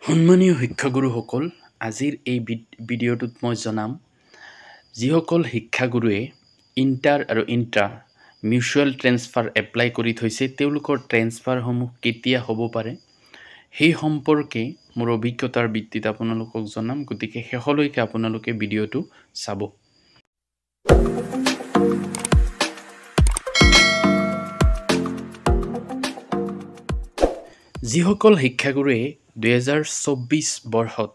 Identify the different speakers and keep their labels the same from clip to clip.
Speaker 1: সন্মানীয় শিক্ষাগুৰুসকল, আজিৰ এই ভিডিঅ'টোত মই জনাম যিসকল শিক্ষাগুৰুৱে ইণ্টাৰ আৰু ইণ্ট্ৰা মিউচুৱেল ট্ৰেন্সফাৰ এপ্লাই কৰি থৈছে তেওঁলোকৰ ট্ৰেন্সফাৰসমূহ কেতিয়া হ'ব পাৰে সেই সম্পৰ্কে মোৰ অভিজ্ঞতাৰ ভিত্তিত আপোনালোকক জনাম। গতিকে শেষলৈকে আপোনালোকে ভিডিঅ'টো চাব। যিসকল শিক্ষাগুৰুৱে 2024 বৰ্ষত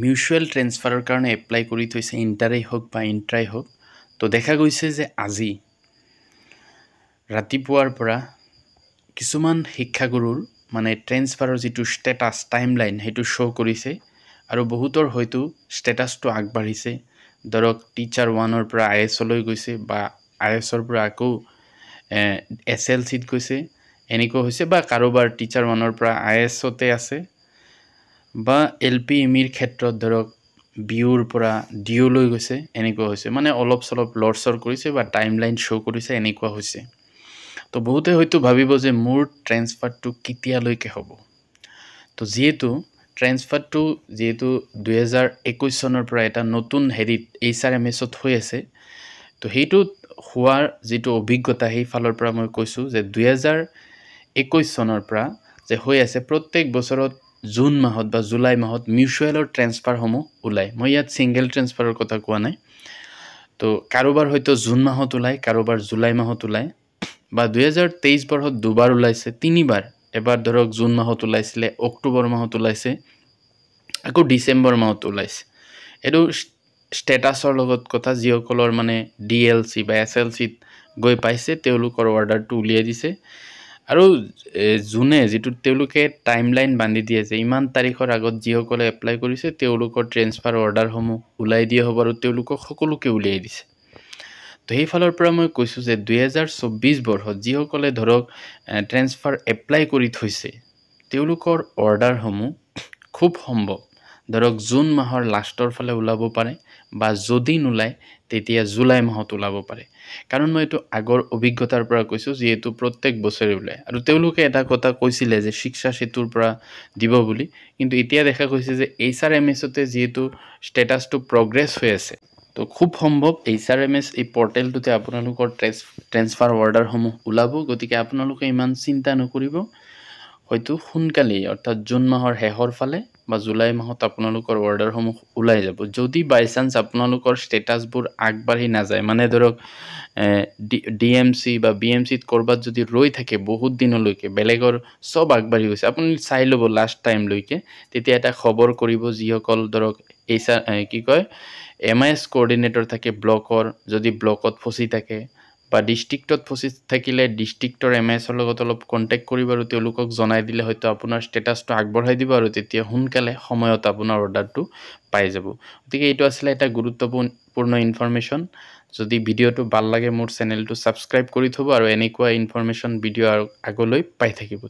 Speaker 1: মিউচুৱেল ট্ৰেন্সফাৰৰ কাৰণে এপ্লাই কৰি থৈছে, ইণ্টাৰেই হওক বা ইণ্ট্ৰাই হওক, তো দেখা গৈছে যে আজি ৰাতিপুৱাৰ পৰা কিছুমান শিক্ষাগুৰুৰ ট্ৰেন্সফাৰৰ যিটো ষ্টেটাছ টাইমলাইন সেইটো শ্ব' কৰিছে আৰু বহুতৰ হয়তো ষ্টেটাছটো আগবাঢ়িছে। ধৰক টিচাৰ 1ৰ পৰা IS-লৈ গৈছে বা IS-ৰ পৰা আকৌ SLC-ত গৈছে, এনেকুৱা হৈছে, বা কাৰোবাৰ টিচাৰ 1ৰ পৰা IS-তে আছে, বা LP ME-ৰ ক্ষেত্ৰত ধৰক BU-ৰ পৰা DO-লৈ গৈছে, এনেকুৱা হৈছে। অলপ চলপ লৰচৰ কৰিছে বা টাইমলাইন শ্ব' কৰিছে, এনেকুৱা হৈছে। তো বহুতে হয়তো ভাবিব যে মোৰ ট্ৰেন্সফাৰটো কেতিয়ালৈকে হ'ব। তো যিহেতু ট্ৰেন্সফাৰটো 2021 চনৰ পৰা এটা নতুন HRMS-ত হৈ আছে, তো সেইটোত হোৱাৰ যিটো অভিজ্ঞতা সেই ফালৰ পৰা মই কৈছোঁ যে 2021 চনৰ পৰা যে হৈ আছে, প্ৰত্যেক বছৰত জুন মাহত বা জুলাই মাহত মিউচুৱেলৰ ট্ৰেন্সফাৰসমূহ ওলায়। মই ইয়াত ছিংগল ট্ৰেন্সফাৰৰ কথা কোৱা নাই। তো কাৰোবাৰ হয়তো জুন মাহত ওলায়, কাৰোবাৰ জুলাই মাহত ওলায়, বা 2023 বৰ্ষত দুবাৰ ওলাইছে, তিনিবাৰ। এবাৰ ধৰক জুন মাহত ওলাইছিলে, অক্টোবৰ মাহত ওলাইছে, আকৌ ডিচেম্বৰ মাহত ওলাইছে। এইটো ষ্টেটাছৰ লগত কথা। যিসকলৰ DLC বা SLC-ত গৈ পাইছে তেওঁলোকৰ অৰ্ডাৰটো উলিয়াই দিছে, আৰু যোনে তেওঁলোকে টাইমলাইন বান্ধি দিয়ে যে ইমান তাৰিখৰ আগত যিসকলে এপ্লাই কৰিছে তেওঁলোকৰ ট্ৰেন্সফাৰ অৰ্ডাৰসমূহ ওলাই দিয়া হ'ব, আৰু তেওঁলোকক সকলোকে উলিয়াই দিছে। তো সেইফালৰ পৰা মই কৈছোঁ যে 2024 বৰ্ষত যিসকলে ধৰক ট্ৰেন্সফাৰ এপ্লাই কৰি থৈছে তেওঁলোকৰ অৰ্ডাৰসমূহ খুব সম্ভৱ ধৰক জুন মাহৰ লাষ্টৰ ফালে ওলাব পাৰে, বা যদি নোলায় তেতিয়া জুলাই মাহত ওলাব পাৰে। কাৰণ মই এইটো আগৰ অভিজ্ঞতাৰ পৰা কৈছোঁ, যিহেতু প্ৰত্যেক বছৰে ওলায়। আৰু তেওঁলোকে এটা কথা কৈছিলে যে শিক্ষা সেতুৰ পৰা দিব বুলি, কিন্তু এতিয়া দেখা গৈছে যে HRMS-তে যিহেতু ষ্টেটাছটো প্ৰগ্ৰেছ হৈ আছে, তো খুব সম্ভৱ HRMS এই পৰ্টেলটোতে আপোনালোকৰ ট্ৰেন্সফাৰ অৰ্ডাৰসমূহ ওলাব। গতিকে আপোনালোকে ইমান চিন্তা নকৰিব, হয়তো সোনকালেই অৰ্থাৎ জুন মাহৰ শেষৰ ফালে বা জুলাই মাহত আপোনালোকৰ অৰ্ডাৰসমূহ ওলাই যাব। যদি বাই চান্স আপোনালোকৰ ষ্টেটাছবোৰ আগবাঢ়ি নাযায়, ধৰক DMC বা BMC-ত ক'ৰবাত যদি ৰৈ থাকে বহুত দিনলৈকে, বেলেগৰ চব আগবাঢ়ি গৈছে, আপুনি চাই ল'ব লাষ্ট টাইমলৈকে, তেতিয়া এটা খবৰ কৰিব যিসকল ধৰক MIS কোঅৰ্ডিনেটৰ থাকে ব্লকৰ, যদি ব্লকত ফচি থাকে, বা ডিষ্ট্ৰিক্টত ফচি থাকিলে ডিষ্ট্ৰিক্টৰ MIS-ৰ লগত অলপ কণ্টেক্ট কৰিব আৰু তেওঁলোকক জনাই দিলে হয়তো আপোনাৰ ষ্টেটাছটো আগবঢ়াই দিব, আৰু তেতিয়া সোনকালে সময়ত আপোনাৰ অৰ্ডাৰটো পাই যাব। গতিকে এইটো আছিলে এটা গুৰুত্বপূৰ্ণ ইনফৰমেশ্যন। যদি ভিডিঅ'টো ভাল লাগে মোৰ চেনেলটো ছাবস্ক্ৰাইব কৰি থ'ব, আৰু এনেকুৱা ইনফৰমেশ্যন ভিডিঅ' আগলৈ পাই থাকিব।